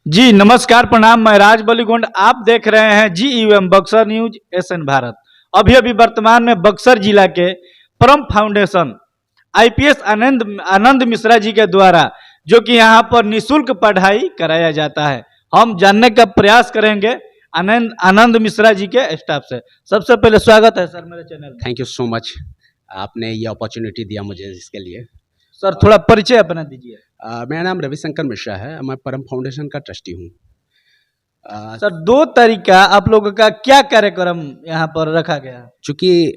जी नमस्कार प्रणाम। मैं राज बलीगुंड, आप देख रहे हैं GUM Buxar news SN Bharat. अभी अभी वर्तमान में बक्सर जिला के परम फाउंडेशन IPS आनंद आनंद मिश्रा जी के द्वारा जो कि यहाँ पर निशुल्क पढ़ाई कराया जाता है, हम जानने का प्रयास करेंगे आनंद आनंद मिश्रा जी के स्टाफ से। सबसे पहले स्वागत है सर मेरे चैनल में। थैंक यू सो मच, आपने ये अपॉर्चुनिटी दिया मुझे इसके लिए। सर थोड़ा परिचय अपना दीजिए। मेरा नाम रविशंकर मिश्रा है, मैं परम फाउंडेशन का ट्रस्टी हूँ। सर 2 तारीख का आप लोगों का क्या कार्यक्रम यहाँ पर रखा गया है? चूँकि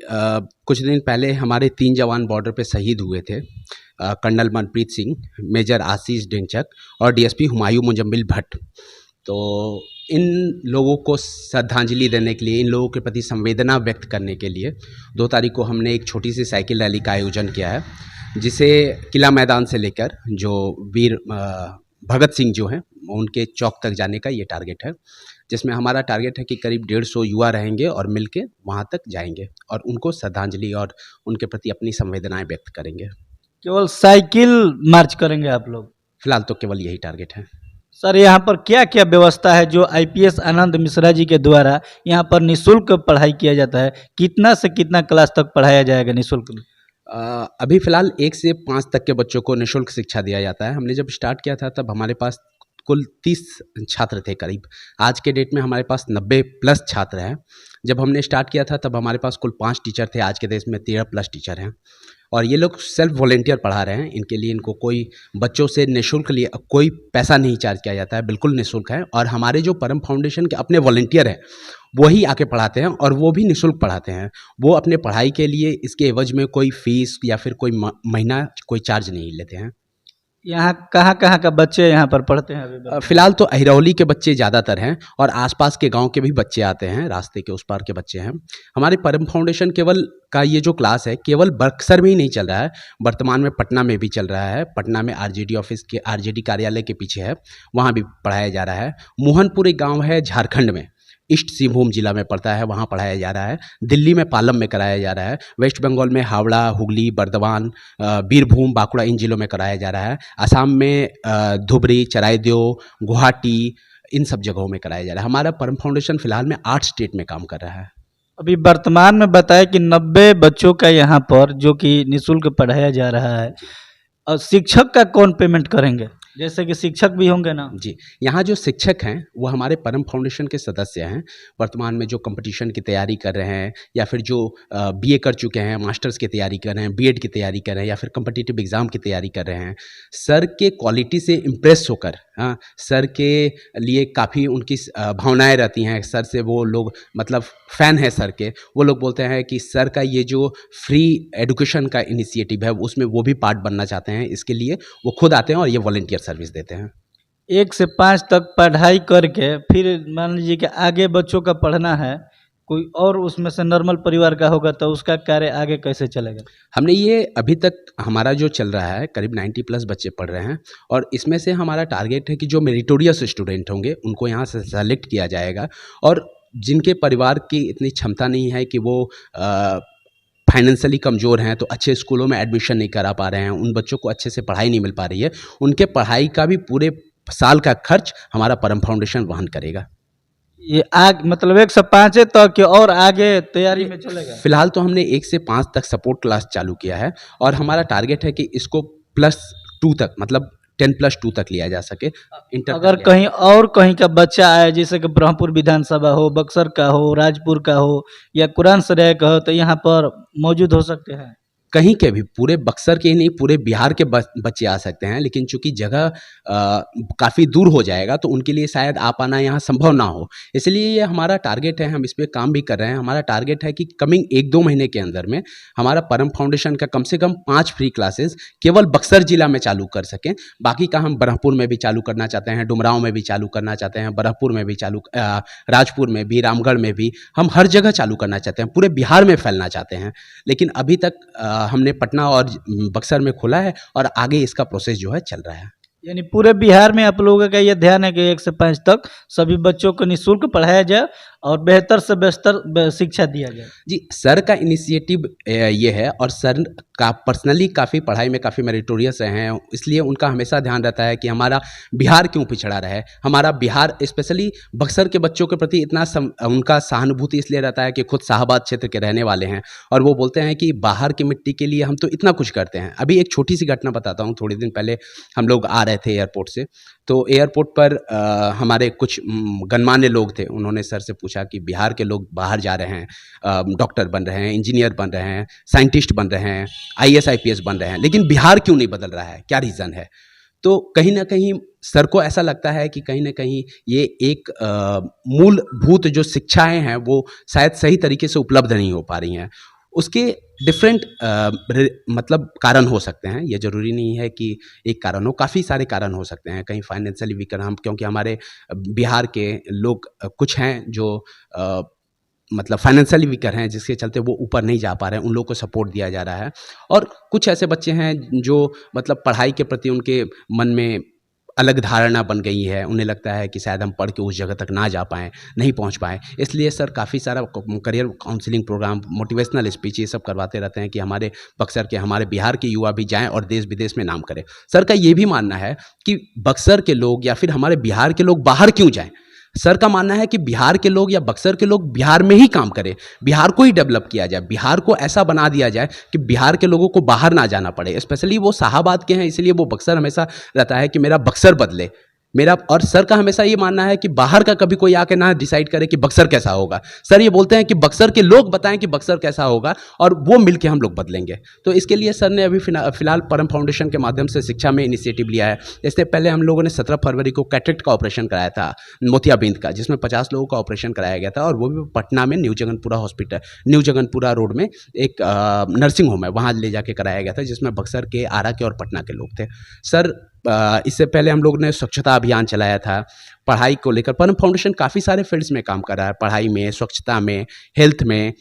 कुछ दिन पहले हमारे 3 जवान बॉर्डर पे शहीद हुए थे, कर्नल मनप्रीत सिंह, मेजर आशीष ढिंचक और DSP हुमायूं मुजम्मिल भट्ट। तो इन लोगों को श्रद्धांजलि देने के लिए, इन लोगों के प्रति संवेदना व्यक्त करने के लिए 2 तारीख को हमने एक छोटी सी साइकिल रैली का आयोजन किया है, जिसे किला मैदान से लेकर जो वीर भगत सिंह जो हैं उनके चौक तक जाने का ये टारगेट है, जिसमें हमारा टारगेट है कि करीब 150 युवा रहेंगे और मिलके वहाँ तक जाएंगे और उनको श्रद्धांजलि और उनके प्रति अपनी संवेदनाएं व्यक्त करेंगे। केवल साइकिल मार्च करेंगे आप लोग? फिलहाल तो केवल यही टारगेट है। सर यहाँ पर क्या क्या व्यवस्था है जो IPS आनंद मिश्रा जी के द्वारा यहाँ पर निशुल्क पढ़ाई किया जाता है? कितना से कितना क्लास तक पढ़ाया जाएगा निशुल्क में? अभी फ़िलहाल 1 से 5 तक के बच्चों को निःशुल्क शिक्षा दिया जाता है। हमने जब स्टार्ट किया था तब हमारे पास कुल 30 छात्र थे करीब। आज के डेट में हमारे पास 90 प्लस छात्र हैं। जब हमने स्टार्ट किया था तब हमारे पास कुल 5 टीचर थे, आज के देश में 13 प्लस टीचर हैं और ये लोग सेल्फ वॉलेंटियर पढ़ा रहे हैं। इनके लिए इनको कोई बच्चों से निःशुल्क लिए कोई पैसा नहीं चार्ज किया जाता है, बिल्कुल निःशुल्क है। और हमारे जो परम फाउंडेशन के अपने वॉलेंटियर हैं वही आके पढ़ाते हैं और वो भी निःशुल्क पढ़ाते हैं। वो अपने पढ़ाई के लिए इसके एवज में कोई फीस या फिर कोई महीना कोई चार्ज नहीं लेते हैं। यहाँ कहाँ का बच्चे यहाँ पर पढ़ते हैं अभी? फिलहाल तो अहिरौली के बच्चे ज़्यादातर हैं और आसपास के गांव के भी बच्चे आते हैं, रास्ते के उस पार के बच्चे हैं। हमारे परम फाउंडेशन केवल का ये जो क्लास है केवल बक्सर में ही नहीं चल रहा है, वर्तमान में पटना में भी चल रहा है। पटना में RJD ऑफिस के RJD कार्यालय के पीछे है, वहाँ भी पढ़ाया जा रहा है। मोहनपुर एक गाँव है झारखंड में, ईस्ट सिंहभूम जिला में पड़ता है, वहाँ पढ़ाया जा रहा है। दिल्ली में पालम में कराया जा रहा है। वेस्ट बंगाल में हावड़ा, हुगली, बर्दवान, बीरभूम, बांकुड़ा इन जिलों में कराया जा रहा है। असम में धुबरी, चराइदेव, गुवाहाटी इन सब जगहों में कराया जा रहा है। हमारा परम फाउंडेशन फिलहाल में 8 स्टेट में काम कर रहा है। अभी वर्तमान में बताया कि 90 बच्चों का यहाँ पर जो कि निःशुल्क पढ़ाया जा रहा है, और शिक्षक का कौन पेमेंट करेंगे? जैसे कि शिक्षक भी होंगे ना? जी, यहाँ जो शिक्षक हैं वो हमारे परम फाउंडेशन के सदस्य हैं। वर्तमान में जो कंपटीशन की तैयारी कर रहे हैं या फिर जो BA कर चुके हैं, मास्टर्स की तैयारी कर रहे हैं, BEd की तैयारी कर रहे हैं या फिर कम्पिटिटिव एग्ज़ाम की तैयारी कर रहे हैं, सर के क्वालिटी से इम्प्रेस होकर, हाँ, सर के लिए काफ़ी उनकी भावनाएँ रहती हैं। सर से वो लोग मतलब फ़ैन है सर के, वो लोग बोलते हैं कि सर का ये जो फ्री एजुकेशन का इनिशिएटिव है उसमें वो भी पार्ट बनना चाहते हैं। इसके लिए वो खुद आते हैं और ये वॉलंटियर सर्विस देते हैं। 1 से 5 तक पढ़ाई करके फिर मान लीजिए कि आगे बच्चों का पढ़ना है, कोई और उसमें से नॉर्मल परिवार का होगा तो उसका कार्य आगे कैसे चलेगा? हमने ये अभी तक हमारा जो चल रहा है करीब 90 प्लस बच्चे पढ़ रहे हैं और इसमें से हमारा टारगेट है कि जो मेरिटोरियस स्टूडेंट होंगे उनको यहाँ से सेलेक्ट किया जाएगा और जिनके परिवार की इतनी क्षमता नहीं है कि वो फाइनेंशियली कमज़ोर हैं तो अच्छे स्कूलों में एडमिशन नहीं करा पा रहे हैं, उन बच्चों को अच्छे से पढ़ाई नहीं मिल पा रही है, उनके पढ़ाई का भी पूरे साल का खर्च हमारा परम फाउंडेशन वहन करेगा। ये मतलब 1 से 5 तक और आगे तैयारी में चलेगा? फिलहाल तो हमने 1 से 5 तक सपोर्ट क्लास चालू किया है और हमारा टारगेट है कि इसको +2 तक मतलब 10+2 तक लिया जा सके। अगर कहीं का बच्चा आए, जैसे कि ब्रह्मपुर विधानसभा हो, बक्सर का हो, राजपुर का हो या कुरान सराय का हो, तो यहाँ पर मौजूद हो सकते हैं? कहीं के भी, पूरे बक्सर के ही नहीं पूरे बिहार के बच्चे आ सकते हैं, लेकिन चूंकि जगह काफ़ी दूर हो जाएगा तो उनके लिए शायद आ पाना यहाँ संभव ना हो, इसलिए ये हमारा टारगेट है। हम इस पे काम भी कर रहे हैं। हमारा टारगेट है कि कमिंग 1-2 महीने के अंदर में हमारा परम फाउंडेशन का कम से कम 5 फ्री क्लासेस केवल बक्सर जिला में चालू कर सकें। बाकी का हम ब्रह्मपुर में भी चालू करना चाहते हैं, डुमरांव में भी चालू करना चाहते हैं, ब्रह्मपुर में भी चालू, राजपुर में भी, रामगढ़ में भी, हम हर जगह चालू करना चाहते हैं, पूरे बिहार में फैलना चाहते हैं। लेकिन अभी तक हमने पटना और बक्सर में खोला है और आगे इसका प्रोसेस जो है चल रहा है। यानी पूरे बिहार में आप लोगों का ये ध्यान है कि 1 से 5 तक सभी बच्चों को निःशुल्क पढ़ाया जाए और बेहतर से बेहतर शिक्षा दिया जाए। जी, सर का इनिशिएटिव ये है, और सर का पर्सनली काफ़ी पढ़ाई में काफ़ी मेरिटोरियस रहे हैं, इसलिए उनका हमेशा ध्यान रहता है कि हमारा बिहार क्यों पिछड़ा रहे। हमारा बिहार स्पेशली बक्सर के बच्चों के प्रति इतना उनका सहानुभूति इसलिए रहता है कि खुद शाहबाद क्षेत्र के रहने वाले हैं, और वो बोलते हैं कि बाहर की मिट्टी के लिए हम तो इतना कुछ करते हैं। अभी एक छोटी सी घटना बताता हूँ। थोड़े दिन पहले हम लोग आ रहे थे एयरपोर्ट से, तो एयरपोर्ट पर हमारे कुछ गणमान्य लोग थे। उन्होंने सर से पूछा कि बिहार के लोग बाहर जा रहे हैं, डॉक्टर बन रहे हैं, इंजीनियर बन रहे हैं, साइंटिस्ट बन रहे हैं, आईएएस आईपीएस बन रहे हैं, लेकिन बिहार क्यों नहीं बदल रहा है, क्या रीज़न है? तो कहीं ना कहीं सर को ऐसा लगता है कि कहीं ना कहीं ये एक मूलभूत जो शिक्षाएं हैं वो शायद सही तरीके से उपलब्ध नहीं हो पा रही हैं। उसके डिफरेंट मतलब कारण हो सकते हैं, ये ज़रूरी नहीं है कि एक कारण हो, काफ़ी सारे कारण हो सकते हैं। कहीं फाइनेंशियली वीकर हम, क्योंकि हमारे बिहार के लोग कुछ हैं जो मतलब फाइनेंशियली वीकर हैं, जिसके चलते वो ऊपर नहीं जा पा रहे हैं, उन लोगों को सपोर्ट दिया जा रहा है। और कुछ ऐसे बच्चे हैं जो मतलब पढ़ाई के प्रति उनके मन में अलग धारणा बन गई है, उन्हें लगता है कि शायद हम पढ़ के उस जगह तक ना जा पाएँ, नहीं पहुंच पाएँ। इसलिए सर काफ़ी सारा career counselling programme, motivational speech ये सब करवाते रहते हैं कि हमारे बक्सर के, हमारे बिहार के युवा भी जाएँ और देश विदेश में नाम करें। सर का ये भी मानना है कि बक्सर के लोग या फिर हमारे बिहार के लोग बाहर क्यों जाएँ। सर का मानना है कि बिहार के लोग या बक्सर के लोग बिहार में ही काम करें, बिहार को ही डेवलप किया जाए, बिहार को ऐसा बना दिया जाए कि बिहार के लोगों को बाहर ना जाना पड़े। स्पेशली वो शाहाबाद के हैं, इसलिए वो बक्सर हमेशा रहता है कि मेरा बक्सर बदले मेरा। और सर का हमेशा ये मानना है कि बाहर का कभी कोई आके ना डिसाइड करे कि बक्सर कैसा होगा। सर ये बोलते हैं कि बक्सर के लोग बताएं कि बक्सर कैसा होगा, और वो मिलके हम लोग बदलेंगे। तो इसके लिए सर ने अभी फिलहाल परम फाउंडेशन के माध्यम से शिक्षा में इनिशिएटिव लिया है। इससे पहले हम लोगों ने 17 फरवरी को कैटरेक्ट का ऑपरेशन कराया था, मोतियाबिंद का, जिसमें 50 लोगों का ऑपरेशन कराया गया था, और वो भी पटना में न्यू जगनपुरा रोड में एक नर्सिंग होम है, वहाँ ले जाके कराया गया था, जिसमें बक्सर के, आरा के और पटना के लोग थे। सर इससे पहले हम लोग ने स्वच्छता अभियान चलाया था। पढ़ाई को लेकर परम फाउंडेशन काफ़ी सारे फील्ड्स में काम कर रहा है, पढ़ाई में, स्वच्छता में, हेल्थ में,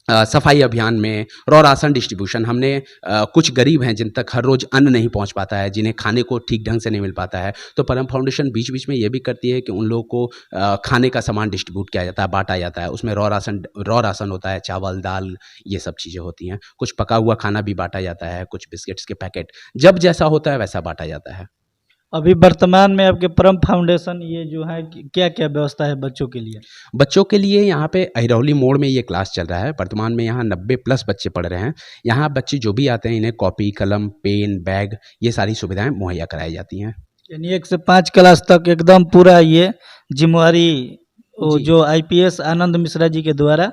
सफाई अभियान में, रॉ राशन डिस्ट्रीब्यूशन। हमने कुछ गरीब हैं जिन तक हर रोज़ अन्न नहीं पहुंच पाता है, जिन्हें खाने को ठीक ढंग से नहीं मिल पाता है, तो परम फाउंडेशन बीच बीच में ये भी करती है कि उन लोगों को खाने का सामान डिस्ट्रीब्यूट किया जाता है, बांटा जाता है। उसमें रॉ राशन होता है, चावल, दाल, ये सब चीज़ें होती हैं। कुछ पका हुआ खाना भी बांटा जाता है, कुछ बिस्किट्स के पैकेट, जब जैसा होता है वैसा बांटा जाता है। अभी वर्तमान में आपके परम फाउंडेशन ये जो है क्या क्या व्यवस्था है बच्चों के लिए? बच्चों के लिए यहाँ पे अहिरौली मोड़ में ये क्लास चल रहा है। वर्तमान में यहाँ 90+ बच्चे पढ़ रहे हैं। यहाँ बच्चे जो भी आते हैं, इन्हें कॉपी, कलम, पेन, बैग, ये सारी सुविधाएं मुहैया कराई जाती हैं। यानी 1 से 5 क्लास तक एकदम पूरा ये जिम्मेवारी जो आईपीएस आनंद मिश्रा जी के द्वारा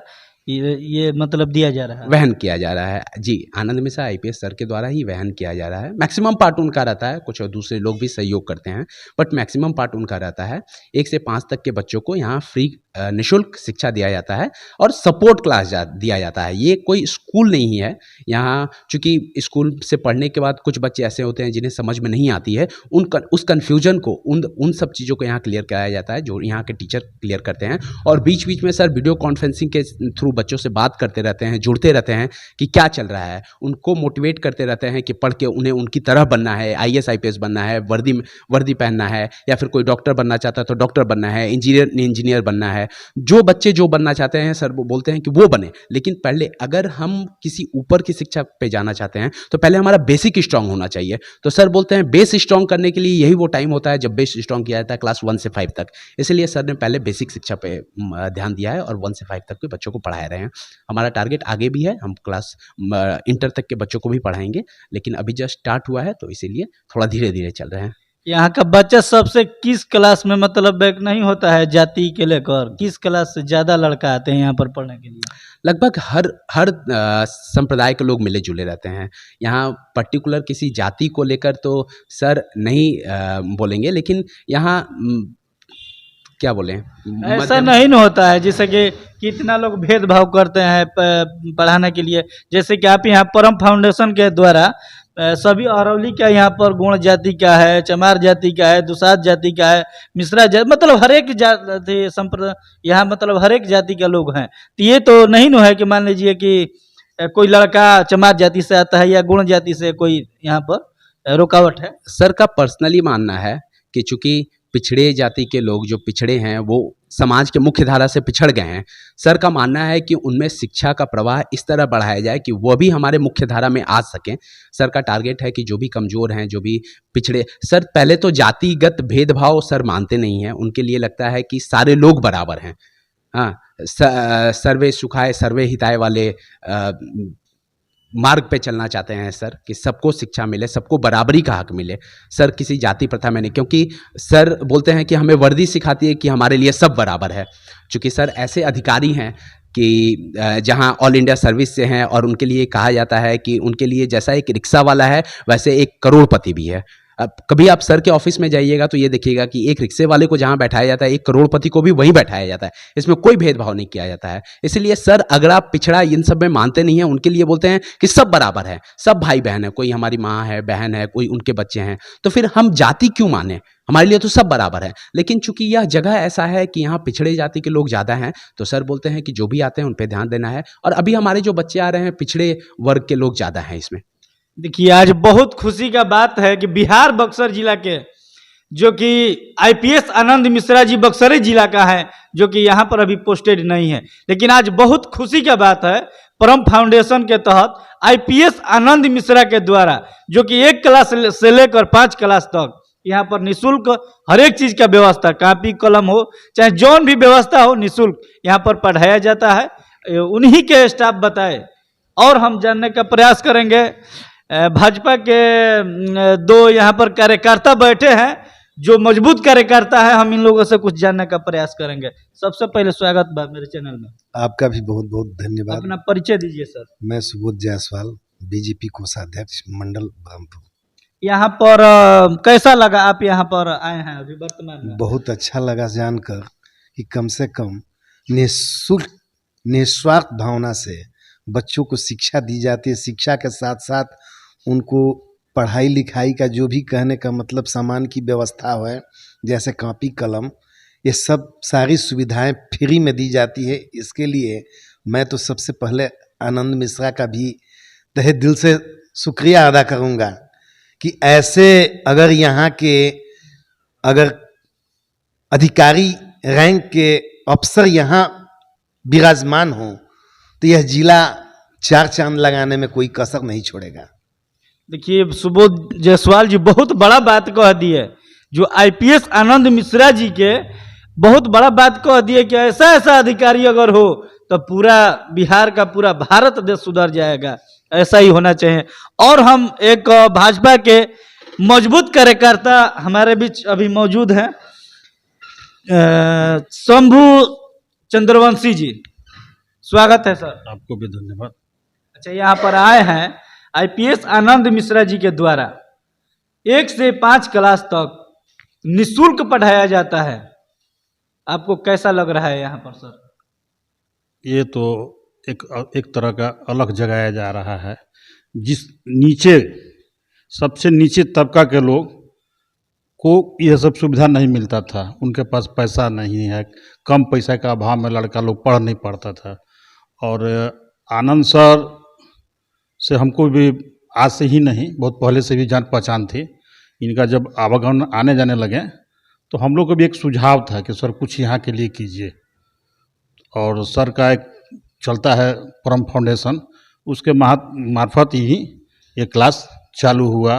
ये मतलब दिया जा रहा है, वहन किया जा रहा है। जी, आनंद मिश्रा आईपीएस सर के द्वारा ही वहन किया जा रहा है। मैक्सिमम पार्ट उनका रहता है, कुछ और दूसरे लोग भी सहयोग करते हैं, बट मैक्सिमम पार्ट उनका रहता है। 1 से 5 तक के बच्चों को यहाँ फ्री निःशुल्क शिक्षा दिया जाता है, और सपोर्ट क्लास दिया जाता है। ये कोई स्कूल नहीं है। यहाँ चूँकि स्कूल से पढ़ने के बाद कुछ बच्चे ऐसे होते हैं जिन्हें समझ में नहीं आती है, उस कन्फ्यूजन को, उन सब चीज़ों को यहाँ क्लियर कराया जाता है, जो यहाँ के टीचर क्लियर करते हैं। और बीच बीच में सर वीडियो कॉन्फ्रेंसिंग के थ्रू बच्चों से बात करते रहते हैं, जुड़ते रहते हैं कि क्या चल रहा है, उनको मोटिवेट करते रहते हैं कि पढ़ के उन्हें उनकी तरह बनना है, आईएएस आईपीएस बनना है, वर्दी पहनना है, या फिर कोई डॉक्टर बनना चाहता है तो डॉक्टर बनना है, इंजीनियर बनना है। जो बच्चे जो बनना चाहते हैं सर वो बोलते हैं कि वो बने, लेकिन पहले अगर हम किसी ऊपर की शिक्षा पे जाना चाहते हैं तो पहले हमारा बेसिक स्ट्रांग होना चाहिए। तो सर बोलते हैं बेस स्ट्रांग करने के लिए यही वो टाइम होता है जब बेस स्ट्रांग किया जाता है क्लास 1 से 5 तक। इसलिए सर ने पहले बेसिक शिक्षा पे ध्यान दिया है और 1 से 5 तक के बच्चों को पढ़ा रहे हैं। हमारा टारगेट आगे भी है, हम क्लास इंटर तक के बच्चों को भी पढ़ाएंगे, लेकिन अभी जस्ट स्टार्ट हुआ है तो इसीलिए थोड़ा धीरे धीरे चल रहे हैं। यहाँ का बच्चा सबसे किस क्लास में मतलब एक नहीं होता है जाति के लेकर, किस क्लास से ज़्यादा लड़का आते हैं यहाँ पर पढ़ने के लिए? लगभग हर संप्रदाय के लोग मिले जुले रहते हैं। यहाँ पर्टिकुलर किसी जाति को लेकर तो सर नहीं बोलेंगे, लेकिन यहाँ क्या बोलें, ऐसा नहीं न होता है जैसे कि कितना लोग भेदभाव करते हैं पढ़ाने के लिए। जैसे कि आप यहाँ परम फाउंडेशन के द्वारा सभी अरवली का यहाँ पर गोंड जाति का है, चमार जाति का है, दुसाध जाति का है, मिश्रा जाति, मतलब हर एक जाति संप्रदाय यहाँ मतलब हर एक जाति का लोग हैं। तो ये तो नहीं न है कि मान लीजिए कि कोई लड़का चमार जाति से आता है या गोंड जाति से, कोई यहाँ पर रुकावट है। सर का पर्सनली मानना है कि चूंकि पिछड़े जाति के लोग जो पिछड़े हैं वो समाज के मुख्य धारा से पिछड़ गए हैं। सर का मानना है कि उनमें शिक्षा का प्रवाह इस तरह बढ़ाया जाए कि वो भी हमारे मुख्य धारा में आ सकें। सर का टारगेट है कि जो भी कमज़ोर हैं, जो भी पिछड़े, सर पहले तो जातिगत भेदभाव सर मानते नहीं हैं। उनके लिए लगता है कि सारे लोग बराबर हैं। हाँ, सर्वे सुखाय सर्वे हिताय वाले मार्ग पे चलना चाहते हैं सर, कि सबको शिक्षा मिले, सबको बराबरी का हक मिले। सर किसी जाति प्रथा में नहीं, क्योंकि सर बोलते हैं कि हमें वर्दी सिखाती है कि हमारे लिए सब बराबर है। चूँकि सर ऐसे अधिकारी हैं कि जहां ऑल इंडिया सर्विस से हैं और उनके लिए कहा जाता है कि उनके लिए जैसा एक रिक्शा वाला है वैसे एक करोड़पति भी है। अब कभी आप सर के ऑफिस में जाइएगा तो ये देखिएगा कि एक रिक्शे वाले को जहां बैठाया जाता है, एक करोड़पति को भी वहीं बैठाया जाता है। इसमें कोई भेदभाव नहीं किया जाता है। इसलिए सर अगर आप पिछड़ा इन सब में मानते नहीं हैं, उनके लिए बोलते हैं कि सब बराबर है, सब भाई बहन है, कोई हमारी माँ है, बहन है, कोई उनके बच्चे हैं, तो फिर हम जाति क्यों माने? हमारे लिए तो सब बराबर है। लेकिन चूंकि यह जगह ऐसा है कि यहाँ पिछड़े जाति के लोग ज़्यादा हैं, तो सर बोलते हैं कि जो भी आते हैं उन पर ध्यान देना है। और अभी हमारे जो बच्चे आ रहे हैं, पिछड़े वर्ग के लोग ज़्यादा हैं इसमें। देखिए, आज बहुत खुशी का बात है कि बिहार बक्सर जिला के जो कि आईपीएस आनंद मिश्रा जी बक्सर जिला का है, जो कि यहाँ पर अभी पोस्टेड नहीं है, लेकिन आज बहुत खुशी का बात है, परम फाउंडेशन के तहत आईपीएस आनंद मिश्रा के द्वारा, जो कि 1 क्लास से लेकर 5 क्लास तक यहाँ पर निःशुल्क हर एक चीज का व्यवस्था, कापी कलम हो चाहे जौन भी व्यवस्था हो, निःशुल्क यहाँ पर पढ़ाया जाता है। उन्हीं के स्टाफ बताए। और हम जानने का प्रयास करेंगे, भाजपा के 2 यहाँ पर कार्यकर्ता बैठे हैं जो मजबूत कार्यकर्ता है, हम इन लोगों से कुछ जानने का प्रयास करेंगे। सबसे पहले स्वागत बा मेरे चैनल में। आपका भी बहुत बहुत धन्यवाद। अपना परिचय दीजिए सर। मैं सुबोध जायसवाल, बीजेपी कोषाध्यक्ष मंडल ब्रह्मपुर। यहाँ पर कैसा लगा, आप यहाँ पर आए हैं अभी वर्तमान में? बहुत अच्छा लगा जानकर कि कम से कम निःशुल्क निस्वार्थ भावना से बच्चों को शिक्षा दी जाती है। शिक्षा के साथ साथ उनको पढ़ाई लिखाई का जो भी कहने का मतलब सामान की व्यवस्था है, जैसे कापी कलम, ये सब सारी सुविधाएं फ्री में दी जाती है। इसके लिए मैं तो सबसे पहले आनंद मिश्रा का भी तहे दिल से शुक्रिया अदा करूंगा कि ऐसे अगर यहाँ के अगर अधिकारी रैंक के अफसर यहाँ विराजमान हो तो यह जिला 4 चांद लगाने में कोई कसर नहीं छोड़ेगा। देखिए, सुबोध जायसवाल जी बहुत बड़ा बात कह दिए, जो आईपीएस आनंद मिश्रा जी के बहुत बड़ा बात कह दिए कि ऐसा ऐसा अधिकारी अगर हो तो पूरा बिहार का पूरा भारत देश सुधर जाएगा। ऐसा ही होना चाहिए। और हम एक भाजपा के मजबूत कार्यकर्ता हमारे बीच अभी मौजूद हैं, शंभू चंद्रवंशी जी, स्वागत है सर। आपको भी धन्यवाद। अच्छा, यहाँ पर आए हैं आईपीएस आनंद मिश्रा जी के द्वारा 1 से 5 क्लास तक निःशुल्क पढ़ाया जाता है। आपको कैसा लग रहा है यहाँ पर सर? ये तो एक तरह का अलग जगाया जा रहा है। जिस नीचे सबसे नीचे तबका के लोग को यह सब सुविधा नहीं मिलता था, उनके पास पैसा नहीं है, कम पैसा का अभाव में लड़का लोग पढ़ नहीं पाता था। और आनंद सर से हमको भी आज से ही नहीं, बहुत पहले से भी जान पहचान थी। इनका जब आवागमन आने जाने लगे तो हम लोग को भी एक सुझाव था कि सर कुछ यहाँ के लिए कीजिए। और सर का एक चलता है परम फाउंडेशन, उसके मार्फत ही ये क्लास चालू हुआ।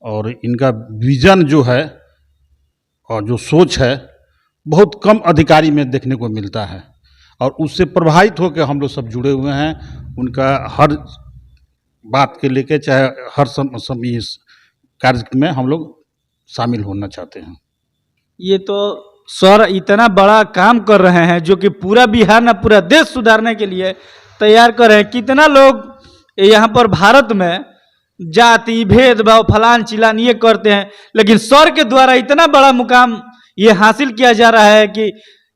और इनका विजन जो है और जो सोच है बहुत कम अधिकारी में देखने को मिलता है, और उससे प्रभावित होकर हम लोग सब जुड़े हुए हैं। उनका हर बात के लेके चाहे हर इस कार्य में हम लोग शामिल होना चाहते हैं। ये तो सर इतना बड़ा काम कर रहे हैं जो कि पूरा बिहार ना पूरा देश सुधारने के लिए तैयार कर रहे हैं। कितना लोग यहाँ पर भारत में जाति भेदभाव फलान चिलान ये करते हैं, लेकिन सर के द्वारा इतना बड़ा मुकाम ये हासिल किया जा रहा है कि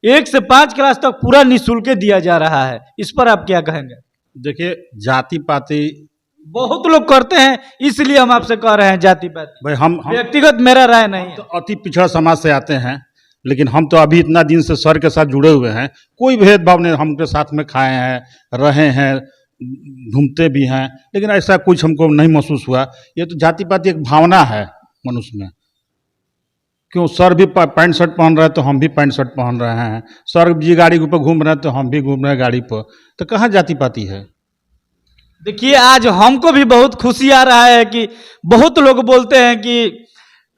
1 से 5 क्लास तक पूरा निःशुल्क दिया जा रहा है। इस पर आप क्या कहेंगे? देखिए, जाति पाति बहुत लोग करते हैं, इसलिए हम आपसे कह रहे हैं जाति पाति। भाई हम व्यक्तिगत मेरा राय नहीं है। तो अति पिछड़ा समाज से आते हैं, लेकिन हम तो अभी इतना दिन से सर के साथ जुड़े हुए हैं, कोई भेदभाव नहीं, हमके साथ में खाए हैं, रहे हैं, घूमते भी हैं, लेकिन ऐसा कुछ हमको नहीं महसूस हुआ। ये तो जाति पाति एक भावना है मनुष्य में, क्यों सर भी पैंट शर्ट पहन रहे हैं तो हम भी पैंट शर्ट पहन रहे हैं, सर जी गाड़ी के ऊपर घूम रहे हैं तो हम भी घूम रहे हैं गाड़ी पर, तो कहाँ जाति पाति है। देखिए आज हमको भी बहुत खुशी आ रहा है कि बहुत लोग बोलते हैं कि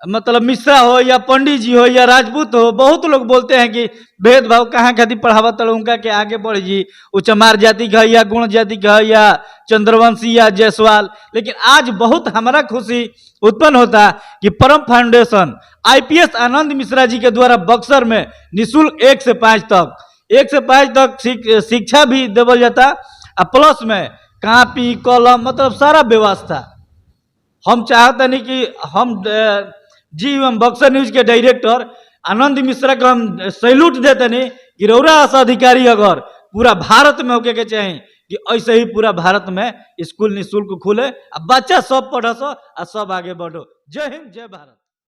मतलब मिश्रा हो या पंडित जी हो या राजपूत हो, बहुत लोग बोलते हैं कि भेदभाव कहाँ खातिर पढ़ावत उनका के आगे बढ़ जी, वो चमार जाति का या गुण जाति का या चंद्रवंशी या जायसवाल। लेकिन आज बहुत हमारा खुशी उत्पन्न होता कि परम फाउंडेशन आईपीएस आनंद मिश्रा जी के द्वारा बक्सर में निःशुल्क 1 से 5 तक शिक्षा भी देवल जाता, और प्लस में कापी कलम मतलब सारा व्यवस्था। हम चाहते नहीं कि हम जी एवं बक्सर न्यूज के डायरेक्टर आनंद मिश्रा को हम सैल्यूट देते नहीं कि रौरा ऐसा अधिकारी अगर पूरा भारत में होके के चाहिए कि ऐसे ही पूरा भारत में स्कूल निःशुल्क खुले, बच्चा सब पढ़ो और सब आगे बढ़ो। जय हिंद, जय भारत।